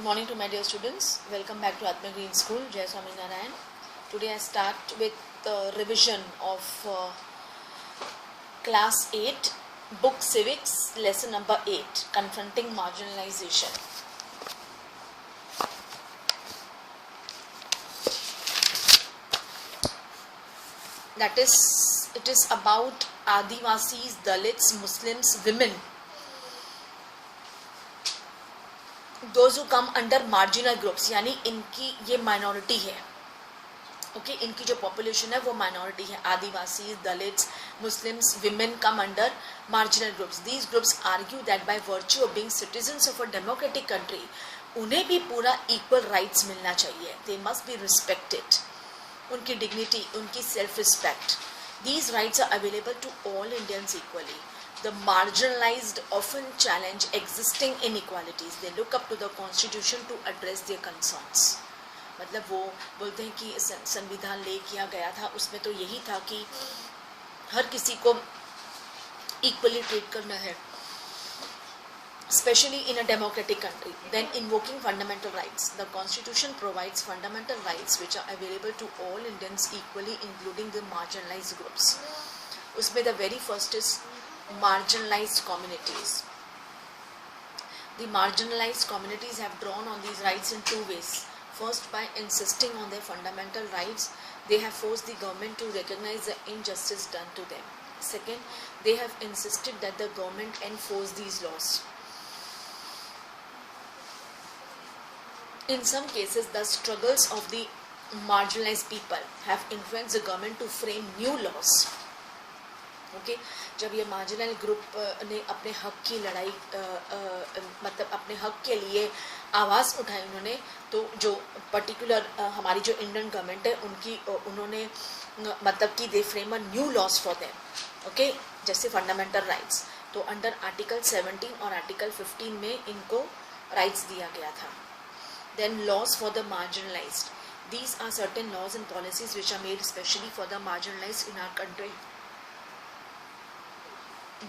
morning to my dear students. Welcome back to Atma Green School, Jai Swami Narayan. Today I start with the revision of class 8, book civics, lesson number 8, confronting marginalization. That is, it is about Adivasis, Dalits, Muslims, women. Those who come under marginal groups, यानी इनकी ये minority है. Okay, इनकी जो population है वो minority है. Adivasis, Dalits, Muslims, women come under marginal groups. These groups argue that by virtue of being citizens of a democratic country, उन्हें भी पूरा equal rights मिलना चाहिए. They must be respected. उनकी dignity, उनकी self-respect. These rights are available to all Indians equally. The marginalized often challenge existing inequalities. They look up to the constitution to address their concerns. मतलब वो बोलते हैं कि संविधान ले किया गया था, उसमें तो यही था कि हर किसी को equally treat करना है, especially in a democratic country. Then invoking fundamental rights. The constitution provides fundamental rights which are available to all Indians equally, including the marginalized groups. उसमें the very first is marginalized communities. The marginalized communities have drawn on these rights in two ways. First, by insisting on their fundamental rights, they have forced the government to recognize the injustice done to them. Second, they have insisted that the government enforce these laws. In some cases, the struggles of the marginalized people have influenced the government to frame new laws. Okay जब ये marginal group ने अपने हक की लड़ाई मतलब अपने हक के लिए आवाज़ उठाई उन्होंने, तो जो पर्टिकुलर हमारी जो इंडियन गवर्नमेंट है उन्होंने मतलब कि they frame a new laws for them. Okay, जैसे फंडामेंटल राइट्स, तो अंडर आर्टिकल 17 और आर्टिकल 15 में इनको राइट्स दिया गया था. Then laws for the marginalised. These are certain laws and policies which are made specially for the marginalised in our country.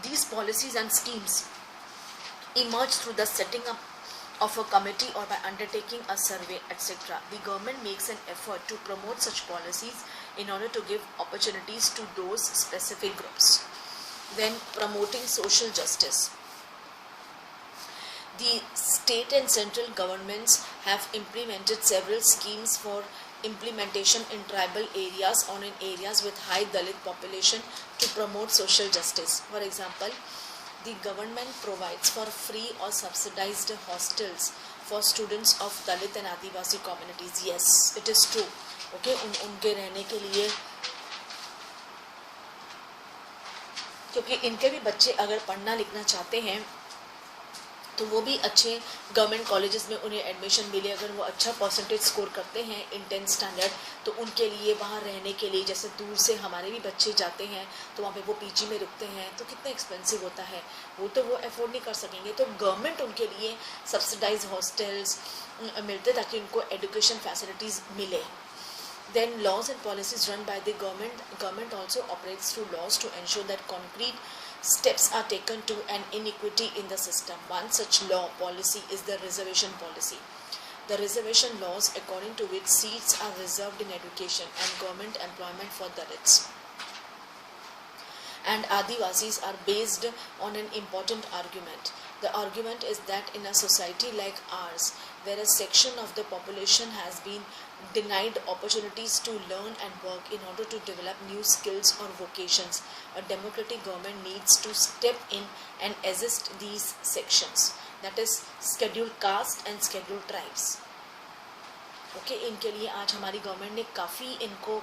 These policies and schemes emerge through the setting up of a committee or by undertaking a survey, etc. The government makes an effort to promote such policies in order to give opportunities to those specific groups. Then promoting social justice. The state and central governments have implemented several schemes for implementation in tribal areas or in areas with high Dalit population to promote social justice. For example, the government provides for free or subsidized hostels for students of Dalit and Adivasi communities. Yes, it is true. Okay, उनके रहने के लिए, क्योंकि इनके भी बच्चे अगर पढ़ना लिखना चाहते हैं तो वो भी अच्छे गवर्नमेंट कॉलेजेस में उन्हें एडमिशन मिले. अगर वो अच्छा परसेंटेज स्कोर करते हैं इन 10th स्टैंडर्ड, तो उनके लिए वहाँ रहने के लिए, जैसे दूर से हमारे भी बच्चे जाते हैं तो वहाँ पे वो पीजी में रुकते हैं, तो कितना एक्सपेंसिव होता है, वो तो वो अफोर्ड नहीं कर सकेंगे. तो गवर्नमेंट उनके लिए सब्सिडाइज हॉस्टल्स मिलते ताकि उनको एजुकेशन फैसिलिटीज़ मिले. Then laws and policies run by the government also operates through laws to ensure that concrete steps are taken to an inequity in the system. One such law policy is the reservation policy. The reservation laws, according to which seats are reserved in education and government employment for Dalits and Adivasis, are based on an important argument. The argument is that in a society like ours, where a section of the population has been denied opportunities to learn and work in order to develop new skills or vocations, a democratic government needs to step in and assist these sections, that is scheduled caste and scheduled tribes. Okay, इनके लिए आज हमारी government ने काफ़ी इनको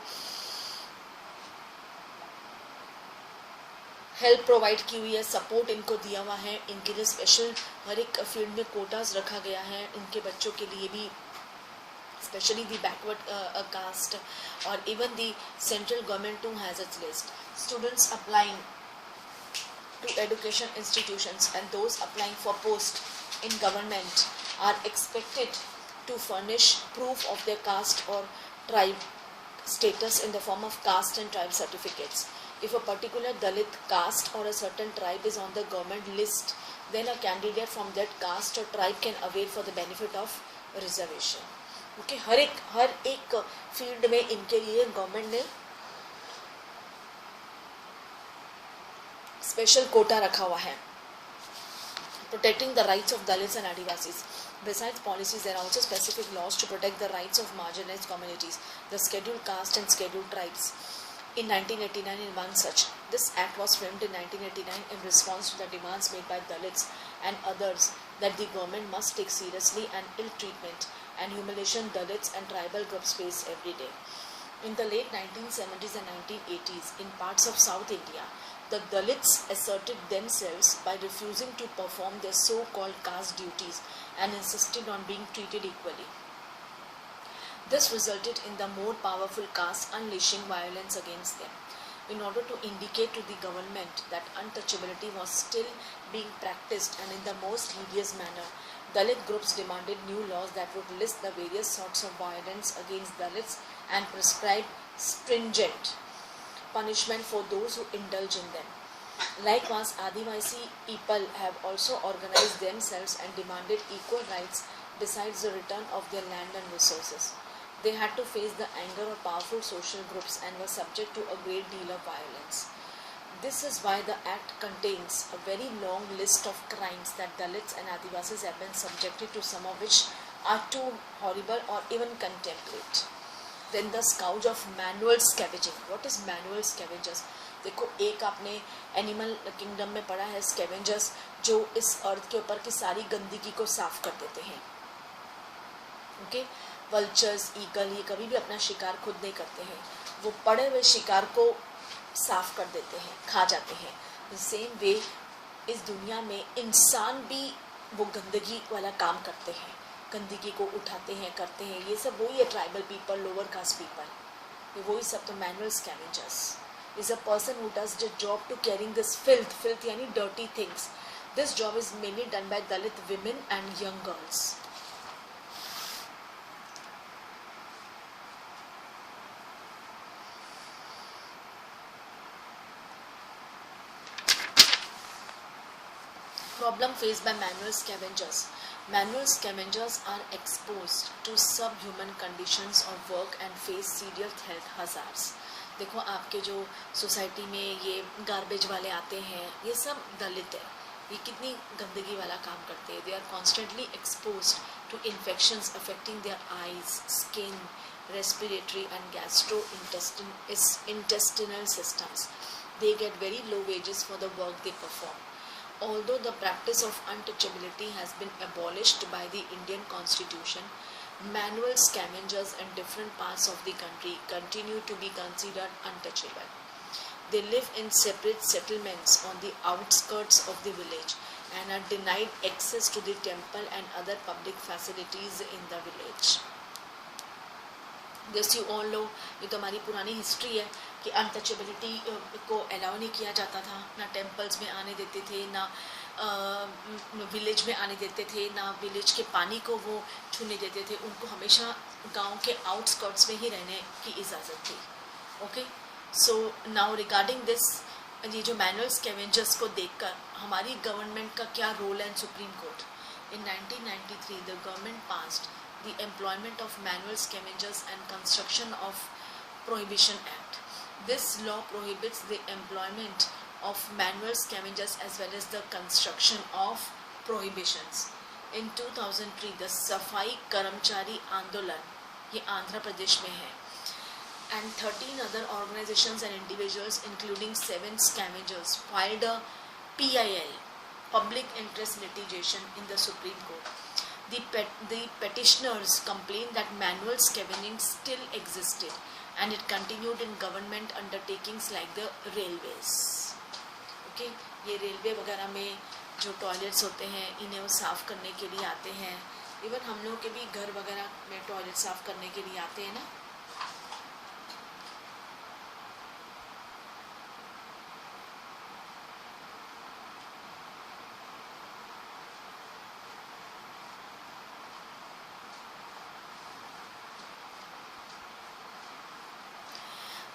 help provide की हुई है, सपोर्ट इनको दिया हुआ है. इनके लिए स्पेशल हर एक फील्ड में कोटाज रखा गया है इनके बच्चों के लिए भी, especially the backward caste, or even the central government too has its list. Students applying to education institutions and those applying for post in government are expected to furnish proof of their caste or tribe status in the form of caste and tribe certificates. If a particular Dalit caste or a certain tribe is on the government list, then a candidate from that caste or tribe can avail for the benefit of reservation. Okay, हर एक field में इनके लिए government ने special Kota रखा हुआ है. Protecting the rights of Dalits and Adivasis. Besides policies, there are also specific laws to protect the rights of marginalized communities, the scheduled caste and scheduled tribes. In 1989, in one such, this act was framed in 1989 in response to the demands made by Dalits and others that the government must take seriously and ill treatment and humiliation Dalits and tribal groups face every day. In the late 1970s and 1980s, in parts of South India, the Dalits asserted themselves by refusing to perform their so-called caste duties and insisted on being treated equally. This resulted in the more powerful caste unleashing violence against them. In order to indicate to the government that untouchability was still being practiced and in the most hideous manner, Dalit groups demanded new laws that would list the various sorts of violence against Dalits and prescribe stringent punishment for those who indulge in them. Likewise, Adivasi people have also organized themselves and demanded equal rights besides the return of their land and resources. They had to face the anger of powerful social groups and were subject to a great deal of violence. This is why the Act contains a very long list of crimes that Dalits and Adivasis have been subjected to, some of which are too horrible or even contemplate. Then the scourge of manual scavenging. What is manual scavengers? देखो, एक आपने animal kingdom में पढ़ा है scavengers, जो इस अर्थ के ऊपर की सारी गंदगी को साफ कर देते हैं. ओके, वल्चर्स, ईगल, ये कभी भी अपना शिकार खुद नहीं करते हैं, वो पड़े हुए शिकार को साफ कर देते हैं, खा जाते हैं. सेम वे इस दुनिया में इंसान भी वो गंदगी वाला काम करते हैं, गंदगी को उठाते हैं, करते हैं. ये सब वही है tribal people, lower caste people, ये वही सब. तो manual scavengers is a person who does the job to carrying this filth यानी dirty things. This job is mainly done by Dalit women and young girls. Problem faced by manual scavengers. Manual scavengers are exposed to subhuman conditions of work and face serious health hazards. देखो, आपके जो society में ये garbage वाले आते हैं, ये सब दलित है, ये कितनी गंदगी वाला काम करते हैं. They are constantly exposed to infections affecting their eyes, skin, respiratory and gastro intestinal systems. They get very low wages for the work they perform. Although the practice of untouchability has been abolished by the Indian Constitution, manual scavengers in different parts of the country continue to be considered untouchable. They live in separate settlements on the outskirts of the village and are denied access to the temple and other public facilities in the village. This you all know, ये तो हमारी पुरानी history है कि untouchability को allow नहीं किया जाता था, ना टेम्पल्स में आने देते थे, ना विलेज में आने देते थे, ना विलेज के पानी को वो छूने देते थे. उनको हमेशा गांव के आउटस्कर्ट्स में ही रहने की इजाज़त थी. Okay, so now regarding this, ये जो मैनुअल स्कैवेंजर्स को देखकर हमारी गवर्नमेंट का क्या रोल है in supreme court. In 1993 the government passed the Employment of Manual Scavengers and Construction of Prohibition Act. This law prohibits the employment of manual scavengers as well as the construction of prohibitions. In 2003, the Safai Karamchari Andolan, ये आंध्र प्रदेश में है, and 13 other organizations and individuals including 7 scavengers filed a PIL, Public Interest Litigation, in the Supreme Court. The petitioners complained that manual scavenging still existed and it continued in government undertakings like the railways. Okay, ये railway वगैरह में जो toilets होते हैं, इन्हें वो साफ़ करने के लिए आते हैं. इवन हम लोग के भी घर वगैरह में टॉयलेट साफ़ करने के लिए आते हैं ना.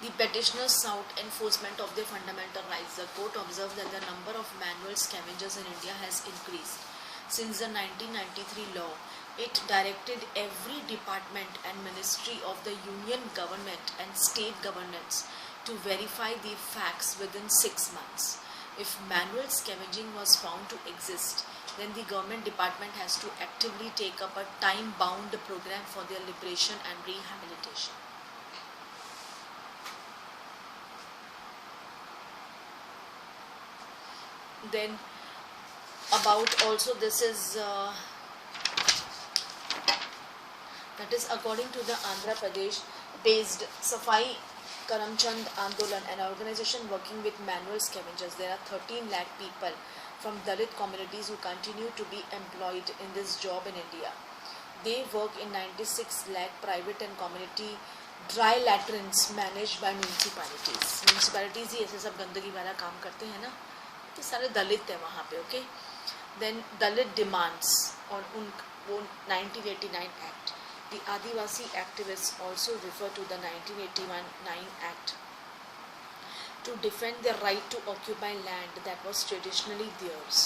The petitioners sought enforcement of their fundamental rights. The court observed that the number of manual scavengers in India has increased. Since the 1993 law, it directed every department and ministry of the union government and state governments to verify the facts within 6 months. If manual scavenging was found to exist, then the government department has to actively take up a time-bound program for their liberation and rehabilitation. Then about also this is that is according to the Andhra Pradesh based Safai Karamchand Andolan, an organization working with manual scavengers. There are 13 lakh people from Dalit communities who continue to be employed in this job in India. They work in 96 lakh private and community dry latrines managed by municipalities. Municipalities ही ऐसे सब गंदगी वाला काम करते हैं ना, तो सारे दलित हैं वहाँ पे. ओके, देन दलित डिमांड्स और उन वो 1989 act. The Adivasi activists also refer to the 1981 Act to defend their right to occupy land that was traditionally theirs.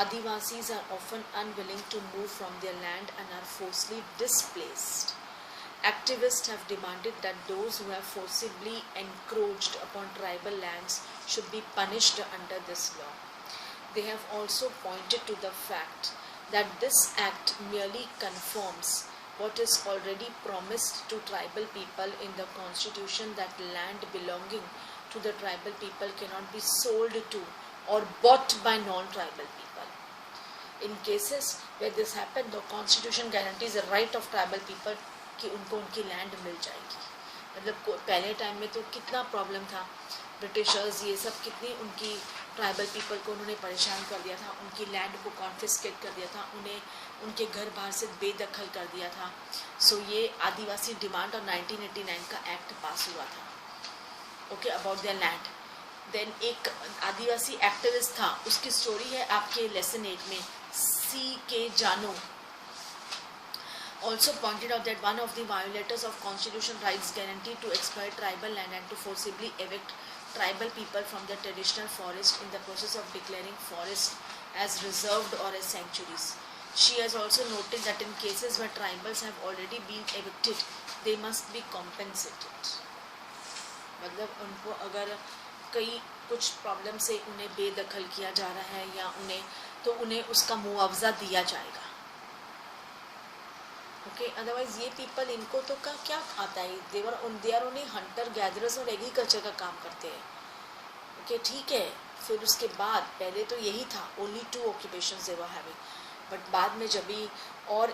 Adivasis are often unwilling to move from their land and are forcibly displaced. Activists have demanded that those who have forcibly encroached upon tribal lands should be punished under this law. They have also pointed to the fact that this act merely confirms what is already promised to tribal people in the constitution, that land belonging to the tribal people cannot be sold to or bought by non-tribal people. In cases where this happened, the constitution guarantees the right of tribal people कि उनको उनकी land मिल जाएगी. मतलब पहले time में तो कितना problem था, ब्रिटिशर्स ये सब कितनी उनकी ट्राइबल पीपल को उन्होंने परेशान कर दिया था, उनकी लैंड को कॉन्फिस्केट कर दिया था, उन्हें उनके घर बाहर से बेदखल कर दिया था. सो ये आदिवासी डिमांड और 1989 का एक्ट पास हुआ था. Okay, about their land. Then एक आदिवासी एक्टिविस्ट था, उसकी स्टोरी है आपके लेसन 8 में. C.K. जानो also pointed out that one of the violators of constitution rights guaranteed to exploit tribal land and to forcibly evict tribal people from their traditional forest in the process of declaring forest as reserved or as sanctuaries. She has also noted that in cases where tribals have already been evicted, they must be compensated. मतलब उनको अगर कई कुछ problem से उन्हें बेदखल किया जा रहा है या उन्हें उसका मुआवजा दिया जाएगा. ओके, अदरवाइज ये पीपल इनको तो क्या आता है, they are only hunter gatherers और एग्रीकल्चर का काम करते हैं. ओके, ठीक है. फिर उसके बाद पहले तो यही था, only 2 occupations they were having. But बाद में जब भी और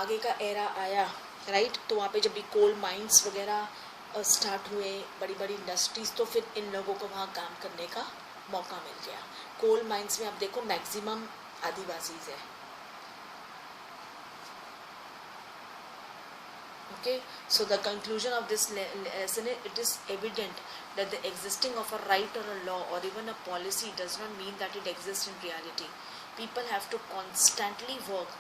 आगे का एरा आया, राइट, तो वहाँ पे जब भी कोल माइंस वगैरह स्टार्ट हुए, बड़ी बड़ी इंडस्ट्रीज, तो फिर इन लोगों को वहाँ काम करने का मौका मिल गया. कोल माइंस में आप देखो मैक्सिमम आदिवासीज है. Okay, so the conclusion of this lesson, it is evident that the existing of a right or a law or even a policy does not mean that it exists in reality. People have to constantly work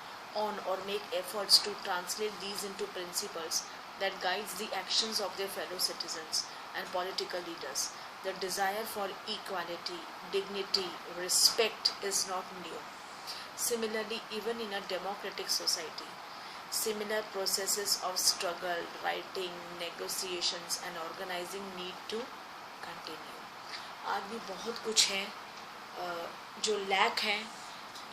on or make efforts to translate these into principles that guides the actions of their fellow citizens and political leaders. The desire for equality, dignity, respect is not new. Similarly, even in a democratic society, similar processes of struggle, writing, negotiations and organizing need to continue. आज भी बहुत कुछ है जो lack है,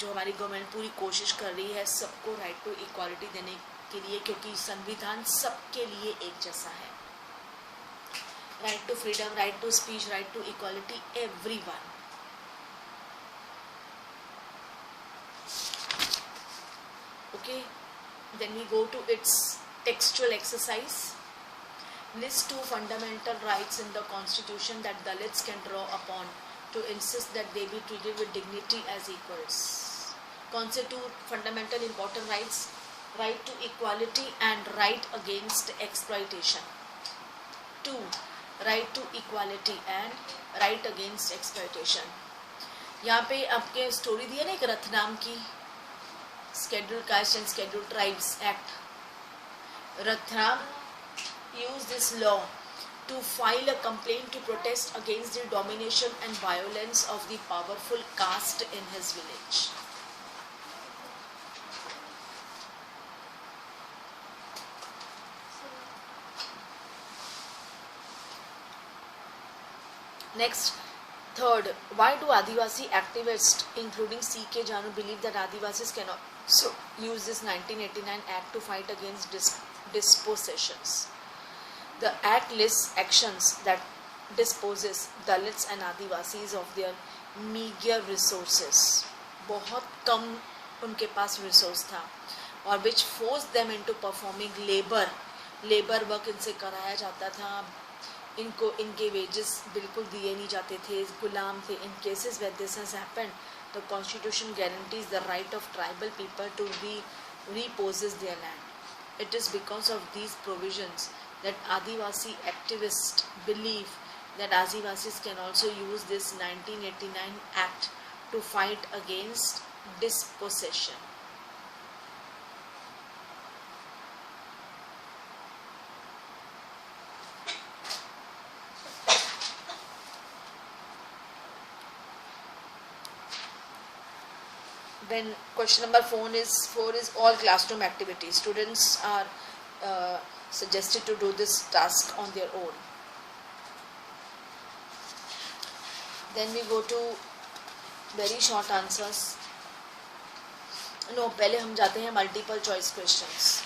जो हमारी government पूरी कोशिश कर रही है सबको राइट टू इक्वालिटी देने के लिए, क्योंकि संविधान सबके लिए एक जैसा है. Right to freedom, right to speech, right to equality, everyone. Okay, then we go to its textual exercise. List 2 fundamental rights in the constitution that Dalits can draw upon to insist that they be treated with dignity as equals. कौन से 2 fundamental important rights? Right to equality and right against exploitation. 2. Right to equality and right against exploitation. यहाँ पे आपके story दी है ना एक रतनाम की, Scheduled Caste and Scheduled Tribes Act. Rathnam used this law to file a complaint to protest against the domination and violence of the powerful caste in his village. Next, third, why do Adivasi activists, including C.K. Janu, believe that Adivasis can also use this 1989 Act to fight against dispossessions? The Act lists actions that disposes Dalits and Adivasis of their meager resources. बहुत कम उनके पास resource था, और which forced them into performing labor work इनसे कराया जाता था. इनको इनके वेजेस बिल्कुल दिए नहीं जाते थे, गुलाम थे. इन cases where this has happened, the constitution guarantees the right of tribal people to repossess their land. It is because of these provisions that Adivasi activists believe that Adivasis can also use this 1989 Act to fight against dispossession. Then question number 4 is all classroom activities. Students are suggested to do this task on their own. Then we go to very short answers. No, पहले हम जाते हैं multiple choice questions.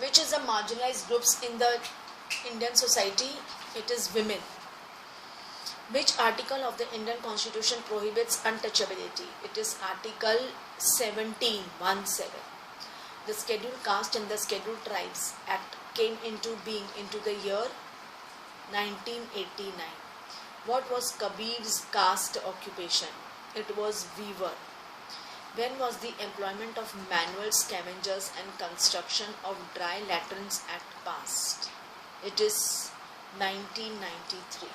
Which is the marginalized groups in the Indian society? It is women. Which article of the Indian Constitution prohibits untouchability? It is Article 17(1)(7). The Scheduled Caste and the Scheduled Tribes Act came into being into the year 1989. What was Kabir's caste occupation? It was weaver. When was the Employment of Manual Scavengers and Construction of Dry Latrines Act passed? It is 1993.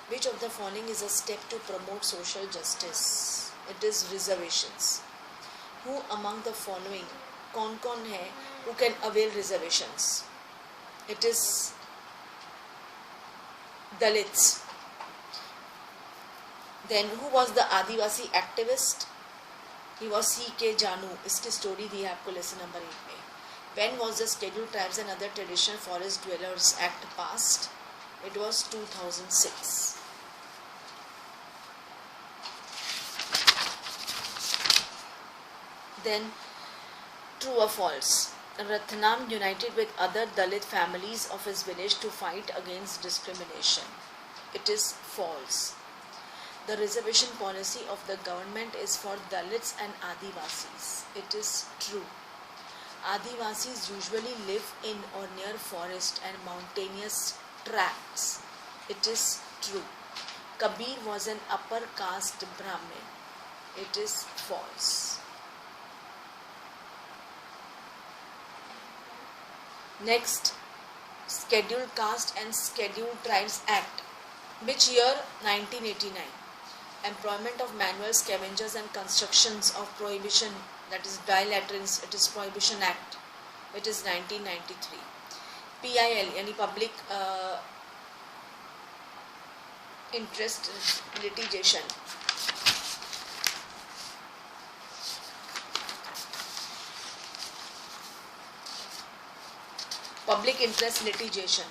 Which of the following is a step to promote social justice? It is reservations. Who among the following, कौन है who can avail reservations? It is Dalits. Then who was the Adivasi activist? He was C.K. Janu. इसकी story दी है आपको lesson number 8 में. When was the Scheduled Tribes and Other Traditional Forest Dwellers Act passed? It was 2006. Then, true or false? Rathnam united with other Dalit families of his village to fight against discrimination. It is false. The reservation policy of the government is for Dalits and Adivasis. It is true. Adivasis usually live in or near forest and mountainous tracts. It is true. Kabir was an upper caste Brahmin. It is false. Next, Scheduled Caste and Scheduled Tribes Act. Which year? 1989. Employment of manual scavengers and constructions of prohibition, that is dry latrines, it is Prohibition Act. It is 1993. PIL यानी Public Interest Litigation. Public Interest Litigation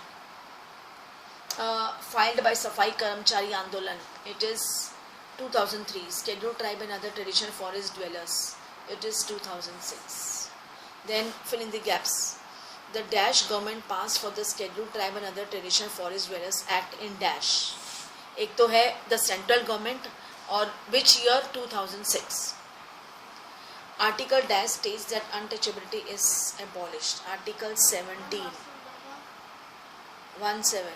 filed by Safai Karamchari Andolan. It is 2003. Scheduled Tribe and Other Traditional Forest Dwellers. It is 2006. Then fill in the gaps. The dash government passed for the Scheduled Tribe and Other Traditional Forest Dwellers Act in dash. एक तो है the central government और which year? 2006. Article dash states that untouchability is abolished. Article 17(1)(7).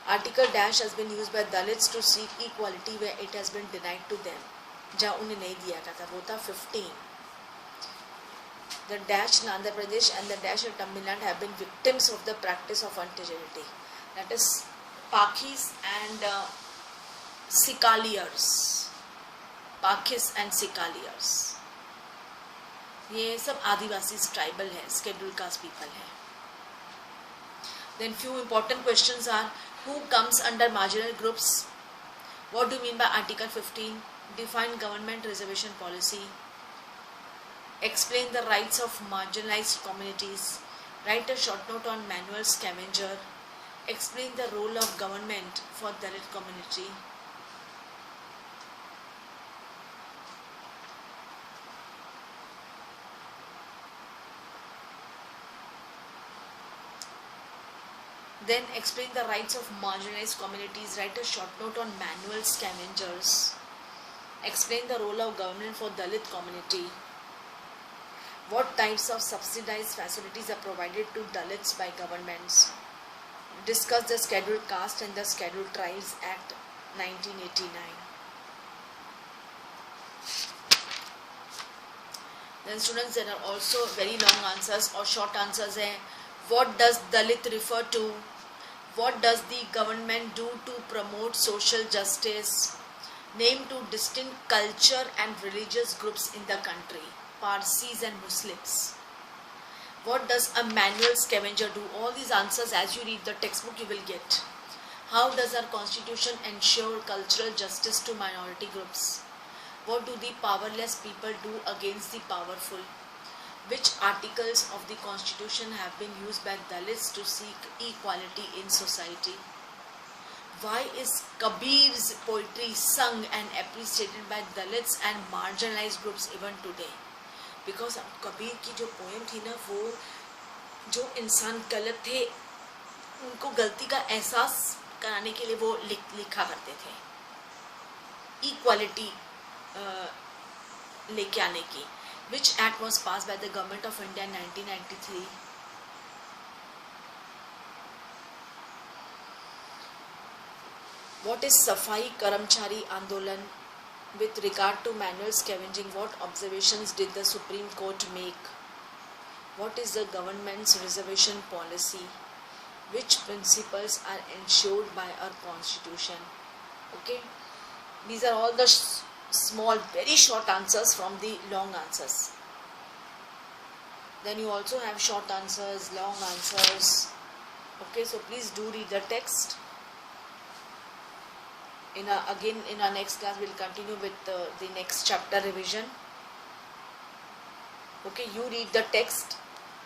Article dash has been used by Dalits to seek equality where it has been denied to them. जहाँ उन्हें नहीं दिया गया था वो था 15. The dash in Andhra Pradesh and the dash in Tamil Nadu have been victims of the practice of untouchability. That is Pakhis and Sikaliers. Pakhis and Sikaliers. ये सब आदिवासी ट्राइबल है, scheduled caste people है. Then few important questions are, who comes under marginal groups? What do you mean by Article 15? Define government reservation policy. Explain the rights of marginalized communities. Write a short note on manual scavenger. Explain the role of government for Dalit community. Then explain the rights of marginalized communities. Write a short note on manual scavengers. Explain the role of government for Dalit community. What types of subsidized facilities are provided to Dalits by governments? Discuss the Scheduled Caste and the Scheduled Tribes Act 1989. Then students, there are also very long answers or short answers. What does Dalit refer to? What does the government do to promote social justice? Name two distinct culture and religious groups in the country, Parsis and Muslims. What does a manual scavenger do? All these answers, as you read the textbook, you will get. How does our constitution ensure cultural justice to minority groups? What do the powerless people do against the powerful? Which articles of the constitution have been used by Dalits to seek equality in society? Why is Kabir's poetry sung and appreciated by Dalits and marginalized groups even today? Because Kabir की जो poem थी ना, वो जो इंसान गलत थे उनको गलती का एहसास कराने के लिए वो लिखा करते थे, इक्वालिटी लेके आने की. Which act was passed by the government of India in 1993? What is Safai Karamchari Andolan? With regard to manual scavenging, what observations did the Supreme Court make? What is the government's reservation policy? Which principles are ensured by our constitution? Okay, these are all the small, very short answers from the long answers. Then you also have short answers, long answers. Okay, so please do read the text. Again in our next class we'll continue with the next chapter revision. Okay, you read the text,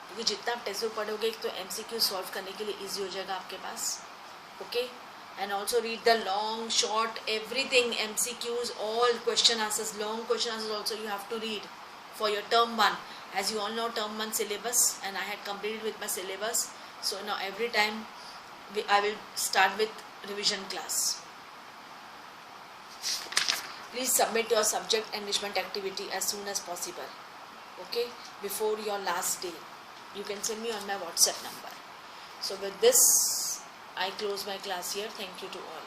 क्योंकि जितना आप text book पढ़ोगे तो MCQ solve करने के लिए easy हो जाएगा आपके पास. Okay, and also read the long, short, everything, MCQs, all question answers, long question answers also you have to read for your term 1. As you all know, term 1 syllabus, and I had completed with my syllabus. So now every time I will start with revision class. Please submit your subject enrichment activity as soon as possible. Okay, before your last day. You can send me on my WhatsApp number. So with this, I close my class here. Thank you to all.